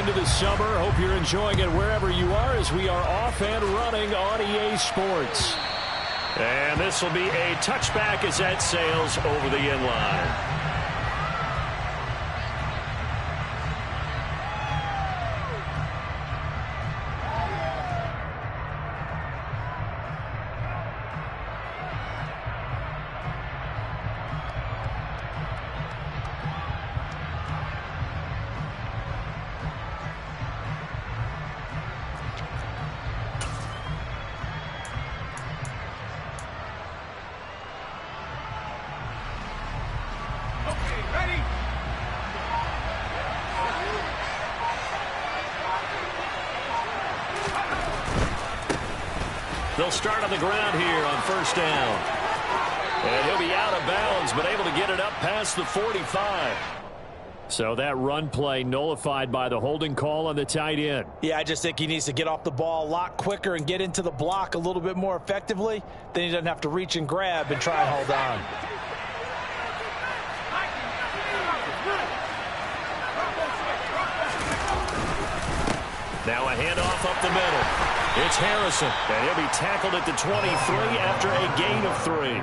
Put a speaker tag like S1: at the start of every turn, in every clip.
S1: into the summer. Hope you're enjoying it wherever you are as we are off and running on EA Sports.
S2: And this will be a touchback as that sails over the inline. They'll start on the ground here on first down. And he'll be out of bounds, but able to get it up past the 45.
S1: So that run play nullified by the holding call on the tight end.
S3: Yeah, I just think he needs to get off the ball a lot quicker and get into the block a little bit more effectively. Then he doesn't have to reach and grab and try and hold on.
S2: Now a handoff up the middle. It's Harrison, and he'll be tackled at the 23 after a gain of 3.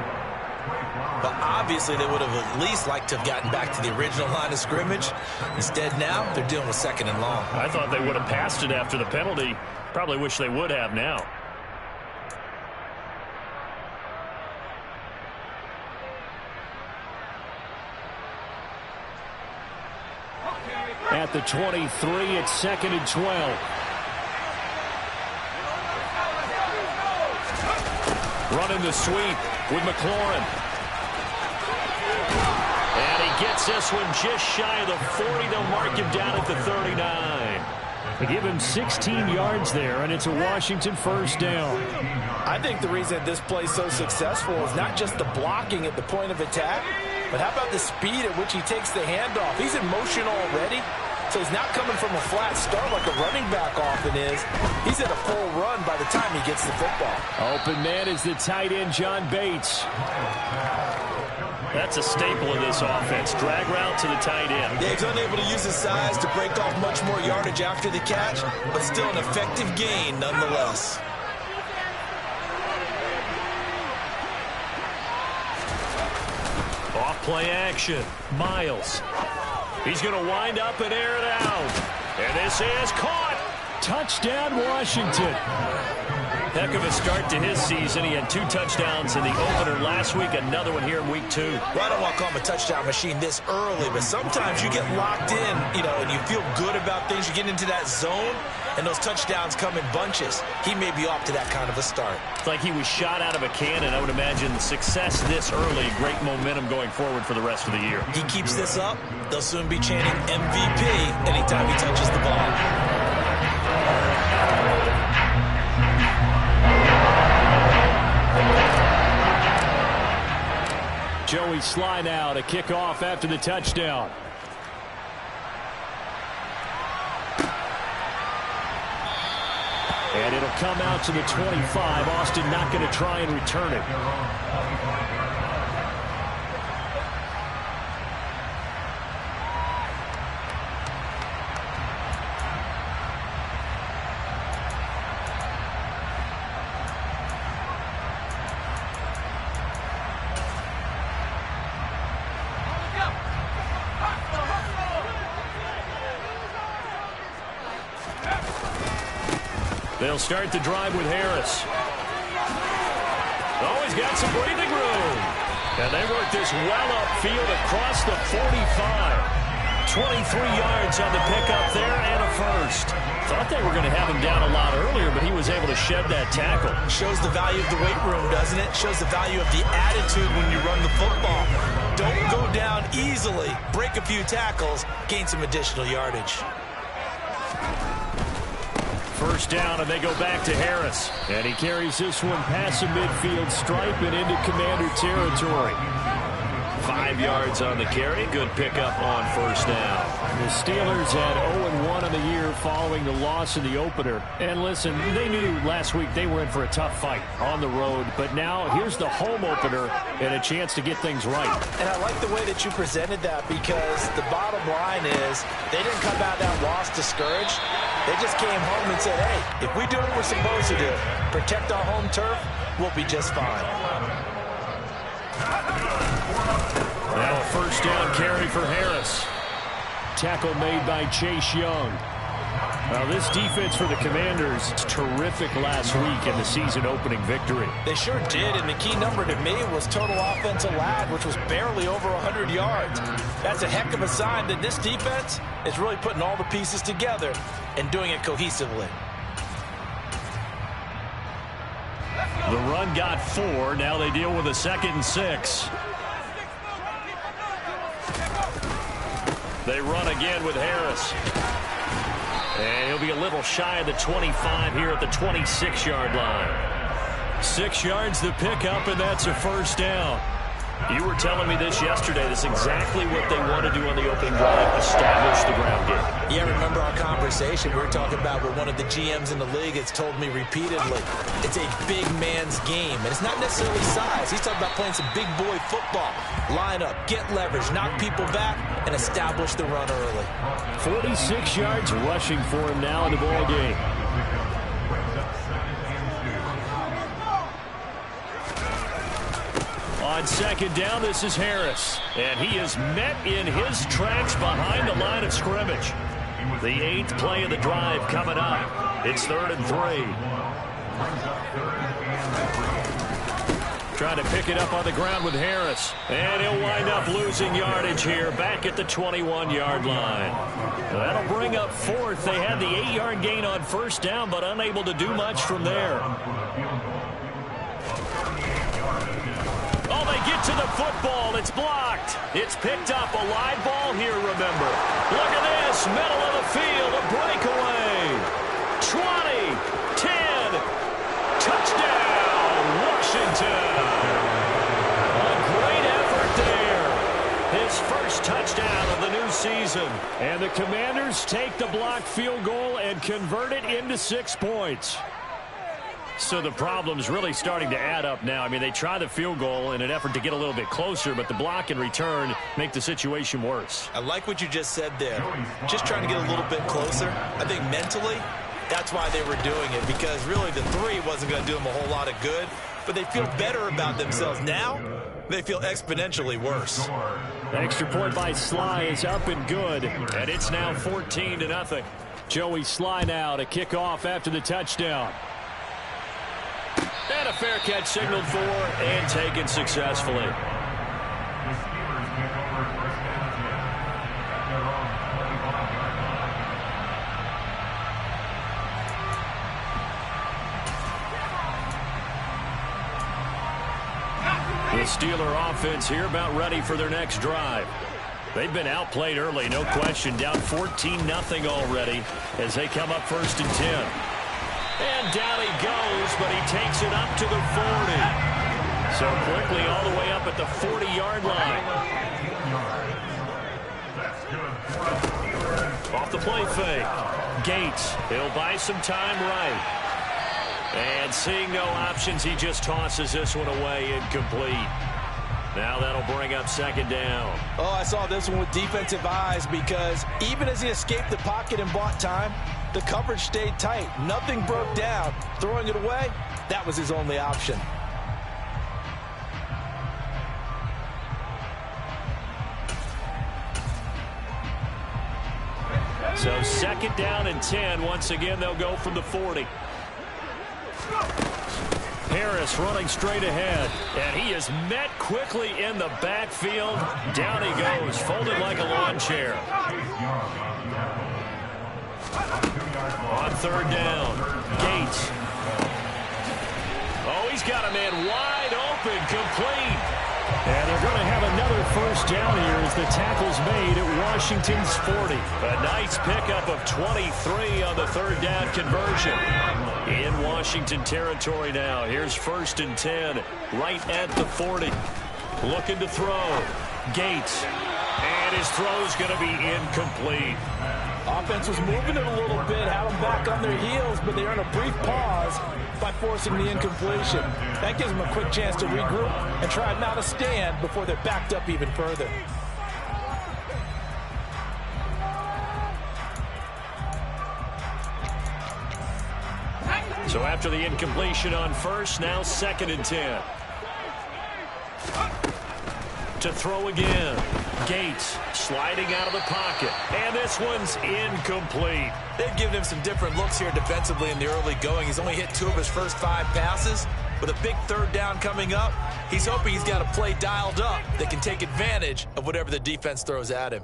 S4: But obviously they would have at least liked to have gotten back to the original line of scrimmage. Instead now, they're dealing with second and long.
S2: I thought they would have passed it after the penalty. Probably wish they would have now.
S1: At the 23, it's second and 12. Running the sweep with McLaurin. And he gets this one just shy of the 40. They'll mark him down at the 39. They give him 16 yards there, and it's a Washington first down.
S3: I think the reason this play is so successful is not just the blocking at the point of attack, but how about the speed at which he takes the handoff? He's in motion already, so he's not coming from a flat start like a running back often is. He's at a full run by the time he gets the football.
S1: Open man is the tight end, John Bates.
S2: That's a staple of this offense. Drag route to the tight end.
S4: Yeah, he's unable to use his size to break off much more yardage after the catch, but still an effective gain nonetheless.
S2: Off play action. Miles. He's going to wind up and air it out. And this is caught.
S1: Touchdown, Washington.
S2: Heck of a start to his season. He had 2 touchdowns in the opener last week, another one here in week 2.
S4: Well, I don't want to call him a touchdown machine this early, but sometimes you get locked in, and you feel good about things. You get into that zone, and those touchdowns come in bunches. He may be off to that kind of a start.
S2: It's like he was shot out of a cannon. I would imagine success this early, great momentum going forward for the rest of the year.
S4: He keeps this up, they'll soon be chanting MVP anytime he touches the ball.
S1: Joey Sly now to kick off after the touchdown. And it'll come out to the 25. Austin not going to try and return it.
S2: They'll start the drive with Harris. Oh, he's got some breathing room. And they work this well upfield across the 45. 23 yards on the pickup there and a first. Thought they were going to have him down a lot earlier, but he was able to shed that tackle.
S4: Shows the value of the weight room, doesn't it? Shows the value of the attitude when you run the football. Don't go down easily. Break a few tackles. Gain some additional yardage.
S1: First down, and they go back to Harris. And he carries this one past the midfield stripe and into Commander territory.
S2: 5 yards on the carry. Good pickup on first down.
S1: The Steelers at 0-1 time of year following the loss in the opener. And listen, they knew last week they were in for a tough fight on the road. But now here's the home opener and a chance to get things right.
S3: And I like the way that you presented that, because the bottom line is they didn't come out of that loss discouraged. They just came home and said, hey, if we do what we're supposed to do, protect our home turf, we'll be just fine.
S1: Now a first down carry for Harris. Tackle made by Chase Young. Now this defense for the Commanders, it's terrific last week in the season-opening victory.
S3: They sure did, and the key number to me was total offensive lag, which was barely over 100 yards. That's a heck of a sign that this defense is really putting all the pieces together and doing it cohesively.
S1: The run got 4. Now they deal with a 2nd and 6. They run again with Harris. And he'll be a little shy of the 25 here at the 26-yard line. 6 yards the pickup, and that's a first down. You were telling me this yesterday. That's exactly what they want to do on the opening drive, establish the ground game.
S3: Yeah, remember our conversation? We were talking about what one of the GMs in the league has told me repeatedly. It's a big man's game, and it's not necessarily size. He's talking about playing some big boy football. Line up, get leverage, knock people back, and establish the run early.
S1: 46 yards rushing for him now in the ball game. On second down, this is Harris. And he is met in his tracks behind the line of scrimmage. The 8th play of the drive coming up. It's 3rd and 3. Trying to pick it up on the ground with Harris. And he'll wind up losing yardage here back at the 21-yard line. That'll bring up 4th. They had the 8-yard gain on first down, but unable to do much from there. Oh, they get to the football. It's blocked. It's picked up. A live ball here, remember. Look at this. Middle of the field. A breakaway. 20, 10. Touchdown, Washington. A great effort there. His first touchdown of the new season. And the Commanders take the blocked field goal and convert it into 6 points. So the problem's really starting to add up now. I mean, they try the field goal in an effort to get a little bit closer, but the block and return make the situation worse.
S3: I like what you just said there. Just trying to get a little bit closer. I think mentally, that's why they were doing it, because really the 3 wasn't going to do them a whole lot of good, but they feel better about themselves. Now, they feel exponentially worse.
S1: Extra point by Sly is up and good, and it's now 14-0. Joey Sly now to kick off after the touchdown. And a fair catch signaled for and taken successfully. The Steeler offense here about ready for their next drive. They've been outplayed early, no question. Down 14-0 already as they come up 1st and 10. And down he goes, but he takes it up to the 40. So quickly all the way up at the 40-yard line. Off the play fake. Gates, he'll buy some time right. And seeing no options, he just tosses this one away, incomplete. Now that'll bring up 2nd down.
S3: Oh, I saw this one with defensive eyes, because even as he escaped the pocket and bought time, the coverage stayed tight. Nothing broke down. Throwing it away, that was his only option.
S1: So 2nd down and 10. Once again, they'll go from the 40. Harris running straight ahead, and he is met quickly in the backfield. Down he goes, folded like a lawn chair. On 3rd down, Gates. Oh, he's got a man wide open, complete. And they're going to have another first down here as the tackle's made at Washington's 40. A nice pickup of 23 on the 3rd down conversion. In Washington territory now. Here's 1st and 10, right at the 40. Looking to throw. Gates. And his throw's going to be incomplete.
S3: Offense was moving it a little bit, had them back on their heels, but they earn a brief pause by forcing the incompletion. That gives them a quick chance to regroup and try and mount a stand before they're backed up even further.
S1: So after the incompletion on first, now 2nd and 10. To throw again. Gates sliding out of the pocket. And this one's incomplete.
S4: They've given him some different looks here defensively in the early going. He's only hit 2 of his first 5 passes. With a big 3rd down coming up, he's hoping he's got a play dialed up that can take advantage of whatever the defense throws at him.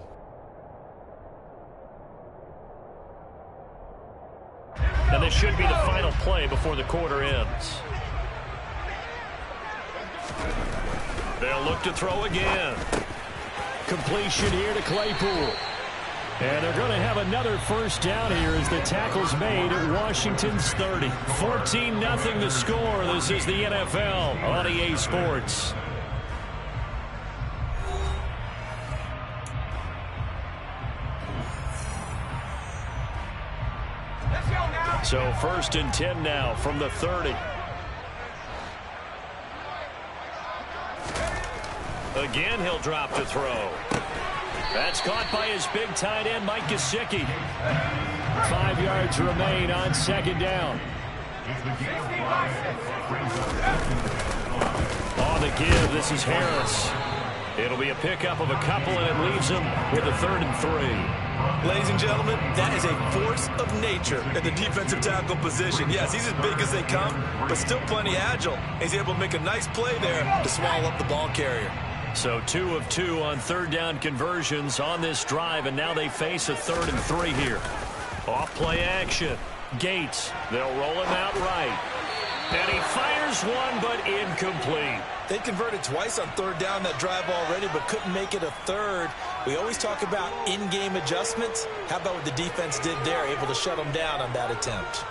S1: And this should be the final play before the quarter ends. They'll look to throw again. Completion here to Claypool. And they're going to have another first down here as the tackle's made at Washington's 30. 14-0 the score. This is the NFL on EA Sports. So 1st and 10 now from the 30. Again, he'll drop to throw. That's caught by his big tight end, Mike Gesicki. 5 yards remain on 2nd down. On the give, this is Harris. It'll be a pickup of a couple, and it leaves him with a 3rd and 3.
S4: Ladies and gentlemen, that is a force of nature in the defensive tackle position. Yes, he's as big as they come, but still plenty agile. He's able to make a nice play there to swallow up the ball carrier.
S1: So 2 of 2 on 3rd down conversions on this drive, and now they face a 3rd and 3 here. Off play action. Gates, they'll roll him out right. And he fires one, but incomplete.
S3: They converted twice on 3rd down that drive already, but couldn't make it a 3rd. We always talk about in-game adjustments. How about what the defense did there, able to shut them down on that attempt?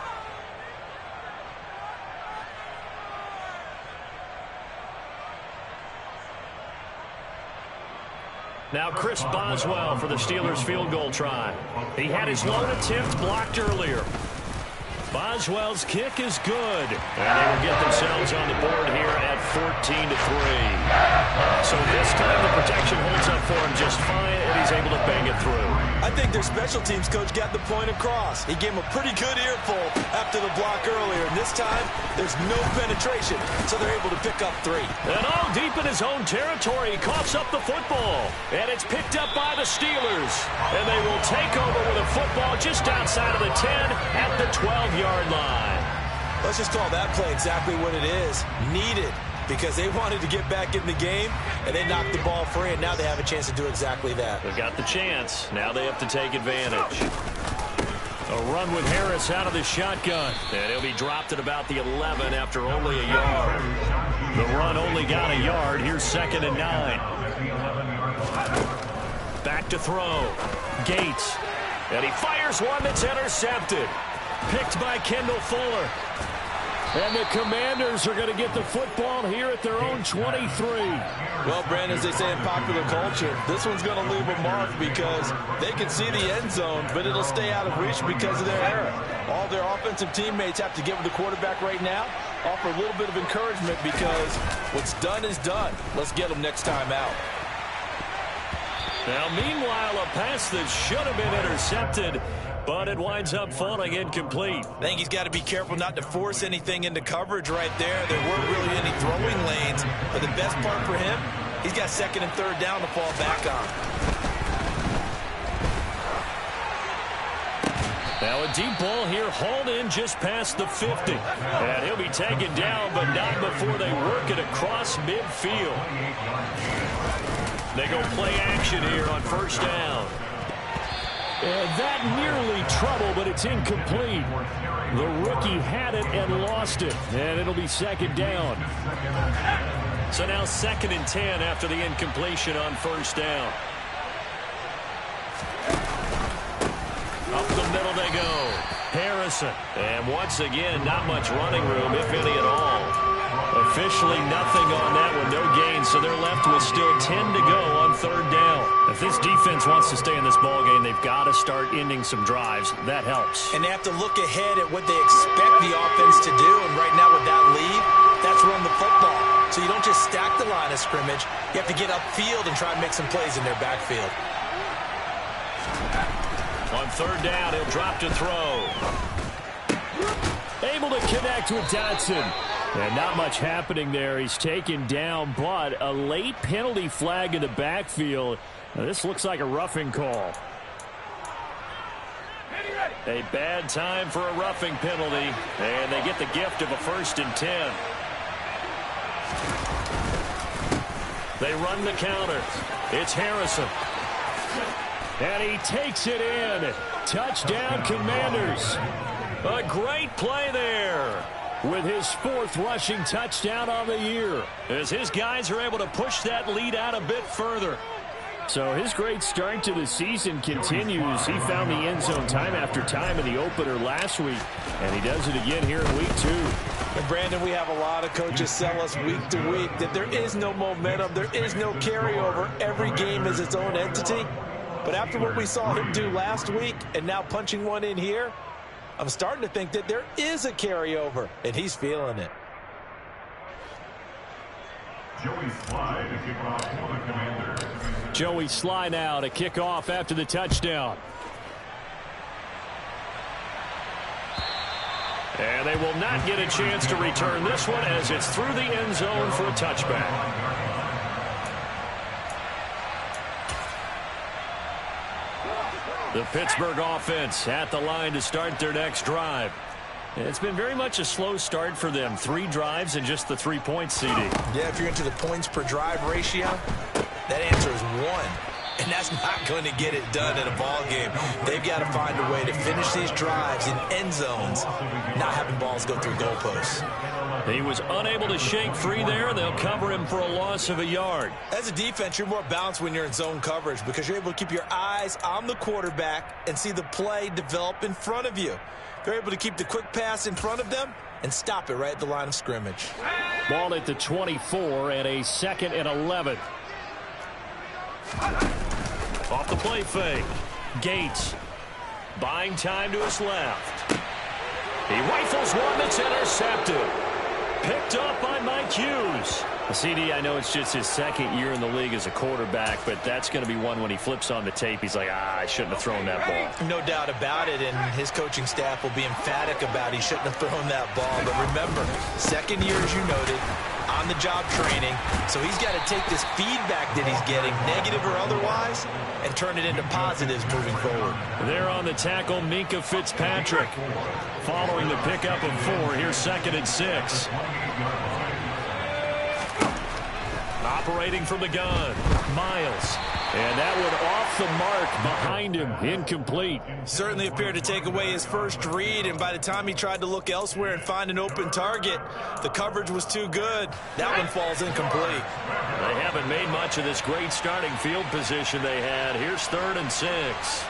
S1: Now Chris Boswell for the Steelers field goal try. He had his lone attempt blocked earlier. Boswell's kick is good. And they will get themselves on the board here at 14-3. So this time the protection holds up for him just fine, and he's able to bang it through.
S3: I think their special teams coach got the point across. He gave him a pretty good earful after the block earlier. And this time, there's no penetration, so they're able to pick up 3.
S1: And all deep in his own territory, he coughs up the football. And it's picked up by the Steelers. And they will take over with a football just outside of the 10 at the 12-yard line.
S3: Let's just call that play exactly what it is. Needed, because they wanted to get back in the game, and they knocked the ball free, and now they have a chance to do exactly that.
S1: They've got the chance. Now they have to take advantage. A run with Harris out of the shotgun. And he'll be dropped at about the 11 after only a yard. The run only got a yard. Here's 2nd and 9. Back to throw. Gates. And he fires one that's intercepted. Picked by Kendall Fuller. And the Commanders are going to get the football here at their own 23.
S3: Well, Brandon, as they say in popular culture, this one's going to leave a mark because they can see the end zone, but it'll stay out of reach because of their error. All their offensive teammates have to give the quarterback right now, offer a little bit of encouragement because what's done is done. Let's get them next time out.
S1: Now, meanwhile, a pass that should have been intercepted, but it winds up falling incomplete.
S4: I think he's got to be careful not to force anything into coverage right there. There weren't really any throwing lanes, but the best part for him, he's got 2nd and 3rd down to fall back on.
S1: Now a deep ball here, hauled in just past the 50. And he'll be taken down, but not before they work it across midfield. They go play action here on 1st down. And that nearly trouble, but it's incomplete. The rookie had it and lost it. And it'll be 2nd down. So now 2nd and 10 after the incompletion on 1st down. Up the middle they go. Harrison. And once again, not much running room, if any at all.
S2: Officially nothing on that one, no gain, so they're left with still 10 to go on third down. If this defense wants to stay in this ballgame, they've got to start ending some drives. That helps.
S3: And they have to look ahead at what they expect the offense to do, and right now with that lead, that's run the football. So you don't just stack the line of scrimmage. You have to get upfield and try and make some plays in their backfield.
S2: On third down, he'll drop to throw.
S1: Able to connect with Dotson. And not much happening there. He's taken down, but a late penalty flag in the backfield. Now, this looks like a roughing call.
S2: A bad time for a roughing penalty, and they get the gift of a 1st and 10. They run the counter. It's Harrison.
S1: And he takes it in. Touchdown, Commanders.
S2: A great play there,
S1: with his 4th rushing touchdown on the year,
S2: as his guys are able to push that lead out a bit further.
S1: So his great start to the season continues. He found the end zone time after time in the opener last week, and he does it again here in week 2.
S3: And Brandon, we have a lot of coaches sell us week to week that there is no momentum, there is no carryover. Every game is its own entity. But after what we saw him do last week and now punching one in here, I'm starting to think that there is a carryover, and he's feeling it.
S1: Joey Sly now to kick off after the touchdown.
S2: And they will not get a chance to return this one as it's through the end zone for a touchback. The Pittsburgh offense at the line to start their next drive. It's been very much a slow start for them. 3 drives and just the 3 points, CD.
S3: Yeah, if you're into the points per drive ratio, that answer is 1. And that's not going to get it done in a ball game. They've got to find a way to finish these drives in end zones, not having balls go through goalposts.
S2: He was unable to shake free there. They'll cover him for a loss of a yard.
S3: As a defense, you're more balanced when you're in zone coverage because you're able to keep your eyes on the quarterback and see the play develop in front of you. They're able to keep the quick pass in front of them and stop it right at the line of scrimmage.
S1: Ball at the 24 and a 2nd and 11.
S2: Off the play fake. Gates buying time to his left. He rifles one that's intercepted. Picked up by Mike Hughes.
S1: CD, I know it's just his 2nd year in the league as a quarterback, but that's going to be one when he flips on the tape. He's like, I shouldn't have thrown that ball.
S3: No doubt about it, and his coaching staff will be emphatic about he shouldn't have thrown that ball. But remember, 2nd year, as you noted, on-the-job training, so he's got to take this feedback that he's getting, negative or otherwise, and turn it into positives moving forward.
S2: There on the tackle, Minkah Fitzpatrick. Following the pickup of 4, here's 2nd and 6. Operating from the gun, Miles.
S1: And that one off the mark behind him, incomplete.
S3: Certainly appeared to take away his first read, and by the time he tried to look elsewhere and find an open target, the coverage was too good. That one falls incomplete.
S2: They haven't made much of this great starting field position they had. Here's 3rd and 6.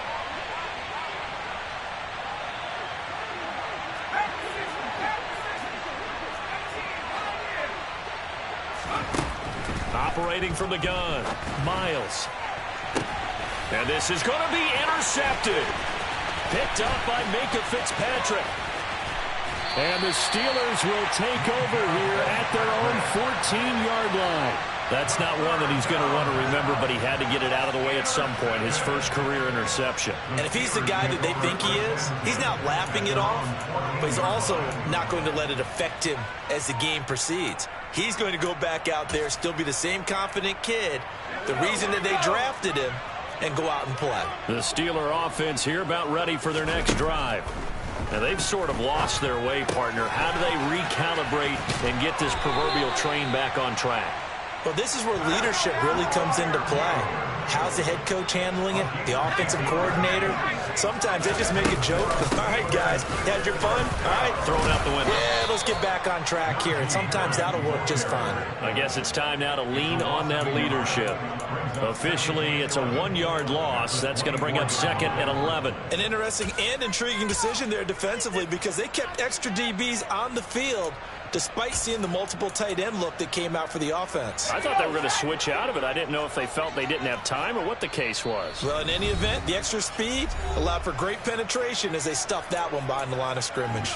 S2: Operating from the gun, Miles. And this is going to be intercepted. Picked up by Minkah Fitzpatrick.
S1: And the Steelers will take over here at their own 14-yard line.
S2: That's not one that he's going to want to remember, but he had to get it out of the way at some point, his first career interception.
S3: And if he's the guy that they think he is, he's not laughing it off, but he's also not going to let it affect him as the game proceeds. He's going to go back out there, still be the same confident kid, the reason that they drafted him, and go out and play.
S2: The Steeler offense here about ready for their next drive. Now, they've sort of lost their way, partner. How do they recalibrate and get this proverbial train back on track?
S3: Well, this is where leadership really comes into play. How's the head coach handling it? The offensive coordinator? Sometimes they just make a joke. All right, guys, had your fun? All right.
S2: Throw it out the window.
S3: Yeah, let's get back on track here. And sometimes that'll work just fine.
S2: I guess it's time now to lean on that leadership. Officially, it's a 1-yard loss. That's going to bring up 2nd and 11.
S3: An interesting and intriguing decision there defensively because they kept extra DBs on the field despite seeing the multiple tight end look that came out for the offense.
S2: I thought they were going to switch out of it. I didn't know if they felt they didn't have time or what the case was.
S3: Well, in any event, the extra speed allowed for great penetration as they stuffed that one behind the line of scrimmage.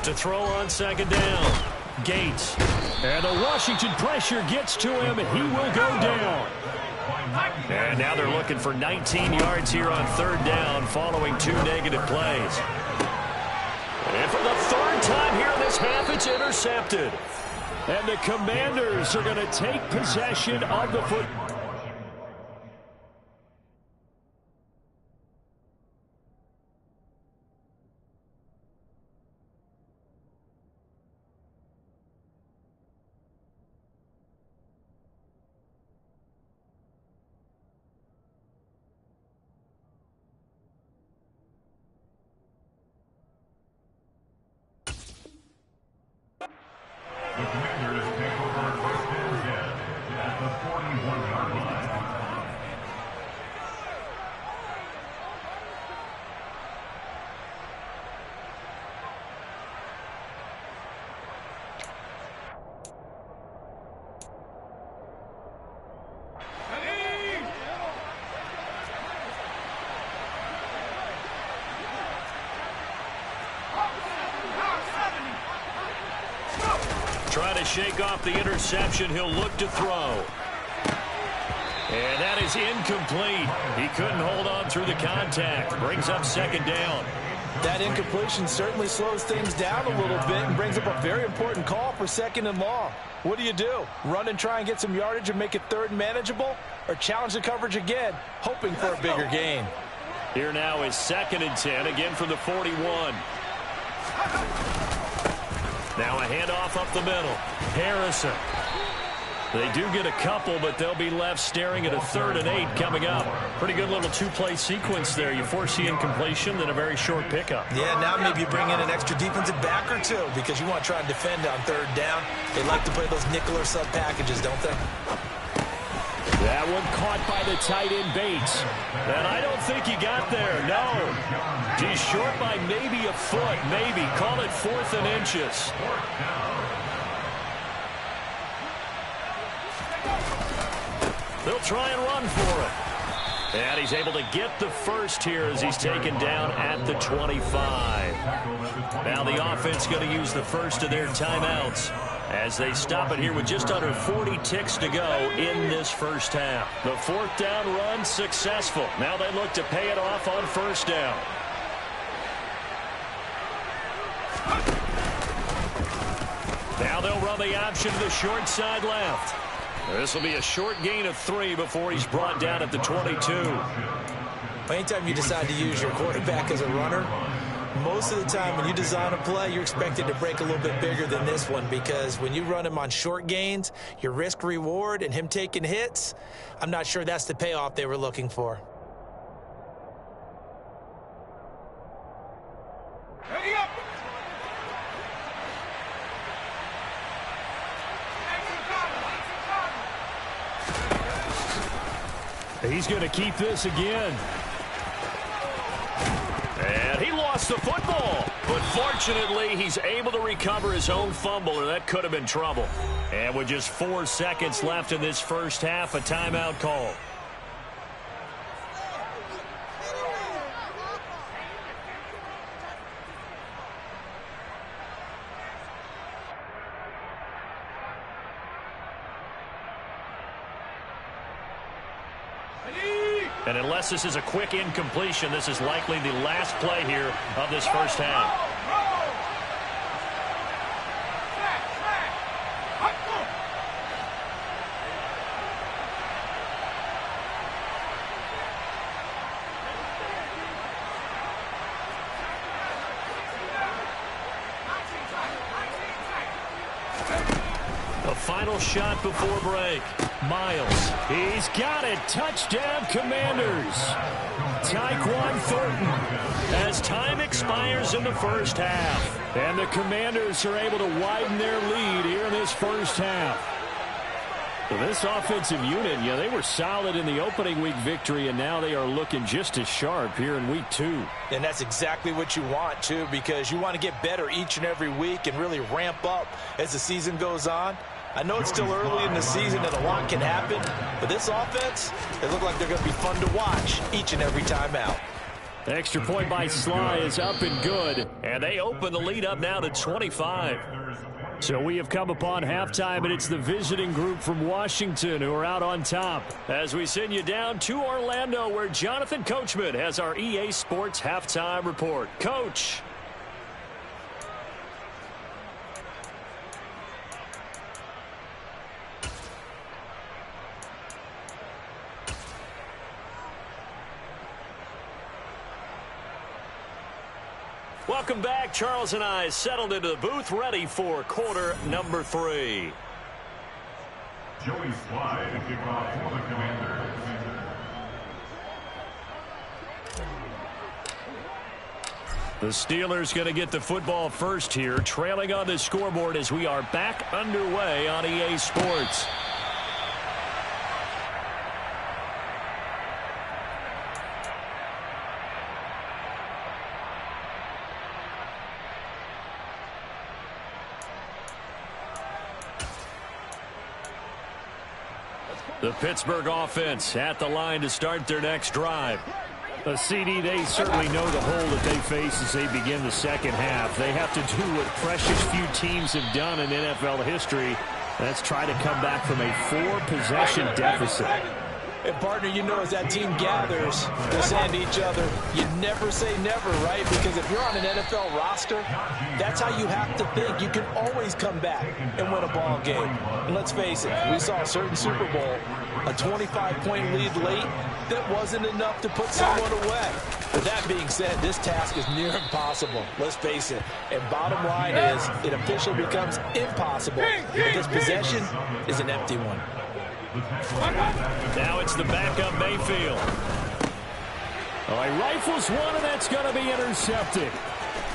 S2: To throw on 2nd down. Gates. And the Washington pressure gets to him, and he will go down. And now they're looking for 19 yards here on 3rd down following 2 negative plays. And for the 3rd time here in this half, it's intercepted. And the Commanders are going to take possession of the football.
S5: The Commanders take over 1st and 10 at the 41-yard line.
S2: Trying to shake off the interception. He'll look to throw. And that is incomplete. He couldn't hold on through the contact. Brings up 2nd down.
S3: That incompletion certainly slows things down a little bit and brings up a very important call for 2nd and long. What do? Run and try and get some yardage and make it 3rd manageable? Or challenge the coverage again, hoping for a bigger gain?
S2: Here now is 2nd and 10, again from the 41. Now a handoff up the middle. Harrison. They do get a couple, but they'll be left staring at a 3rd and 8 coming up. Pretty good little 2-play sequence there. You force the incompletion, then a very short pickup.
S3: Yeah, now maybe you bring in an extra defensive back or two because you want to try and defend on 3rd down. They like to play those nickel or sub packages, don't they?
S2: That one caught by the tight end Bates. And I don't think he got there. No. He's short by maybe a foot. Maybe. Call it 4th and inches. They'll try and run for it. And he's able to get the first here as he's taken down at the 25. Now the offense going to use the first of their timeouts as they stop it here with just under 40 ticks to go in this first half. The 4th down run successful. Now they look to pay it off on 1st down. Now they'll run the option to the short side left. This will be a short gain of 3 before he's brought down at the 22.
S3: Anytime you decide to use your quarterback as a runner, most of the time when you design a play, you're expected to break a little bit bigger than this one because when you run him on short gains, your risk-reward and him taking hits, I'm not sure that's the payoff they were looking for.
S5: Ready up!
S2: He's going to keep this again. And he lost the football. But fortunately, he's able to recover his own fumble, or that could have been trouble. And with just 4 seconds left in this first half, a timeout call. And unless this is a quick incompletion, this is likely the last play here of this first half. The final shot before break. Miles.
S1: He's got it. Touchdown, Commanders. Tyquan Thornton. As time expires in the first half. And the Commanders are able to widen their lead here in this first half. So this offensive unit, they were solid in the opening week victory, and now they are looking just as sharp here in week 2.
S3: And that's exactly what you want, too, because you want to get better each and every week and really ramp up as the season goes on. I know it's still early in the season and a lot can happen, but this offense, they look like they're going to be fun to watch each and every time out.
S1: Extra point by Sly is up and good, and they open the lead up now to 25. So we have come upon halftime, and it's the visiting group from Washington who are out on top. As we send you down to Orlando, where Jonathan Coachman has our EA Sports halftime report. Coach. Welcome back. Charles and I settled into the booth, ready for quarter number 3.
S5: Joey Sly to kick off for the Commanders.
S1: The Steelers going to get the football first here, trailing on the scoreboard as we are back underway on EA Sports. The Pittsburgh offense at the line to start their next drive. A CD, they certainly know the hole that they face as they begin the second half. They have to do what precious few teams have done in NFL history. That's try to come back from a 4-possession deficit.
S3: And, partner, as that team gathers, they're saying to each other, you never say never, right? Because if you're on an NFL roster, that's how you have to think. You can always come back and win a ball game. And let's face it, we saw a certain Super Bowl, a 25-point lead late, that wasn't enough to put someone away. But that being said, this task is near impossible. Let's face it. And bottom line is, it officially becomes impossible if this possession is an empty one.
S1: Now it's the backup Mayfield. All right, rifles one, and that's going to be intercepted.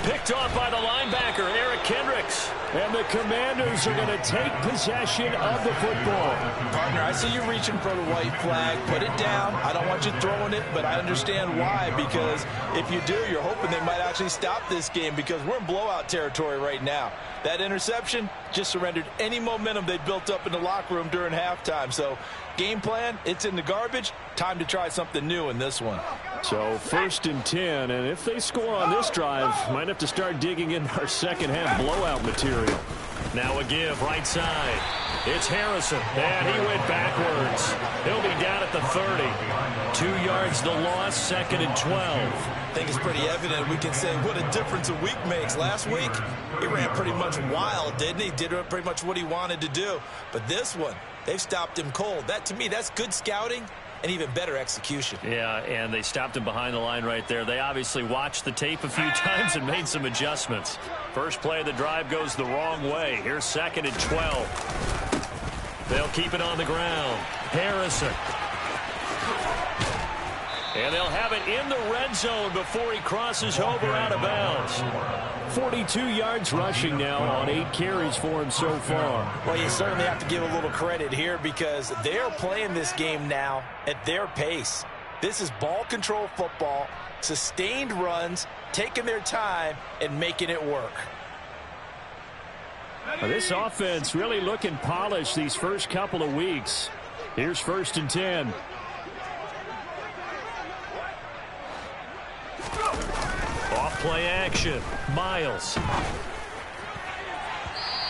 S1: Picked off by the linebacker, Eric Kendricks. And the Commanders are going to take possession of the football.
S3: Partner, I see you reaching for the white flag. Put it down. I don't want you throwing it, but I understand why. Because if you do, you're hoping they might actually stop this game because we're in blowout territory right now. That interception just surrendered any momentum they built up in the locker room during halftime. So, game plan, it's in the garbage. Time to try something new in this one.
S1: So, 1st and 10, and if they score on this drive, might have to start digging in our second half blowout material. Now a give, right side. It's Harrison, and he went backwards. He'll be down at the 30. 2 yards the loss, 2nd and 12.
S4: I think it's pretty evident. We can say what a difference a week makes. Last week, he ran pretty much wild, didn't he? Did pretty much what he wanted to do. But this one, they've stopped him cold. That, to me, that's good scouting and even better execution.
S1: Yeah, and they stopped him behind the line right there. They obviously watched the tape a few times and made some adjustments. First play of the drive goes the wrong way. Here's 2nd and 12. They'll keep it on the ground. Harrison. And they'll have it in the red zone before he crosses over out of bounds. 42 yards rushing now on 8 carries for him so far.
S3: Well, you certainly have to give a little credit here because they're playing this game now at their pace. This is ball control football, sustained runs, taking their time, and making it work.
S1: This offense really looking polished these first couple of weeks. Here's 1st and 10. Off play action. Miles.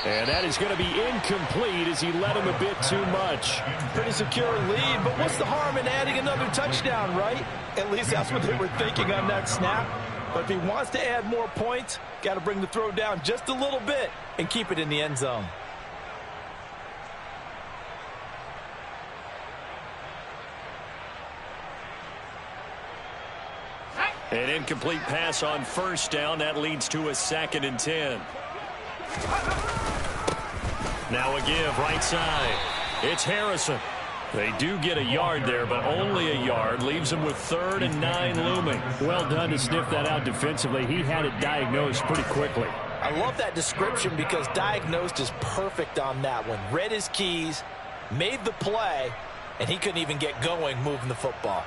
S1: And that is going to be incomplete as he led him a bit too much.
S3: Pretty secure lead, but what's the harm in adding another touchdown, right? At least that's what they were thinking on that snap. But if he wants to add more points, got to bring the throw down just a little bit and keep it in the end zone.
S1: An incomplete pass on 1st down. That leads to a 2nd and 10. Now a give, right side. It's Harrison.
S2: They do get a yard there, but only a yard. Leaves them with 3rd and 9 looming.
S1: Well done to sniff that out defensively. He had it diagnosed pretty quickly.
S3: I love that description because diagnosed is perfect on that one. Read his keys, made the play, and he couldn't even get going moving the football.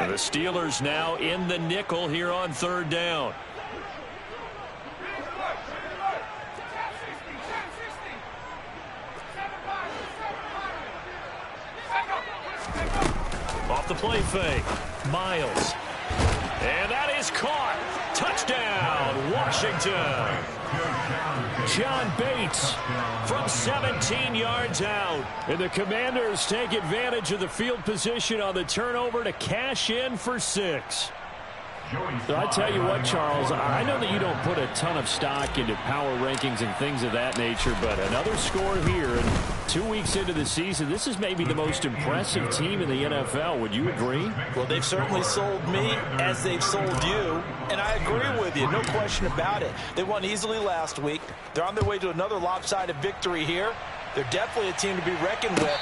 S2: And the Steelers now in the nickel here on 3rd down. Off the play fake. Miles. And that is caught. Touchdown, Washington.
S1: John Bates from 17 yards out. And the Commanders take advantage of the field position on the turnover to cash in for 6. So I tell you what, Charles, I know that you don't put a ton of stock into power rankings and things of that nature, but another score here, and 2 weeks into the season, this is maybe the most impressive team in the NFL. Would you agree?
S3: Well, they've certainly sold me as they've sold you, and I agree with you, no question about it. They won easily last week. They're on their way to another lopsided victory here. They're definitely a team to be reckoned with.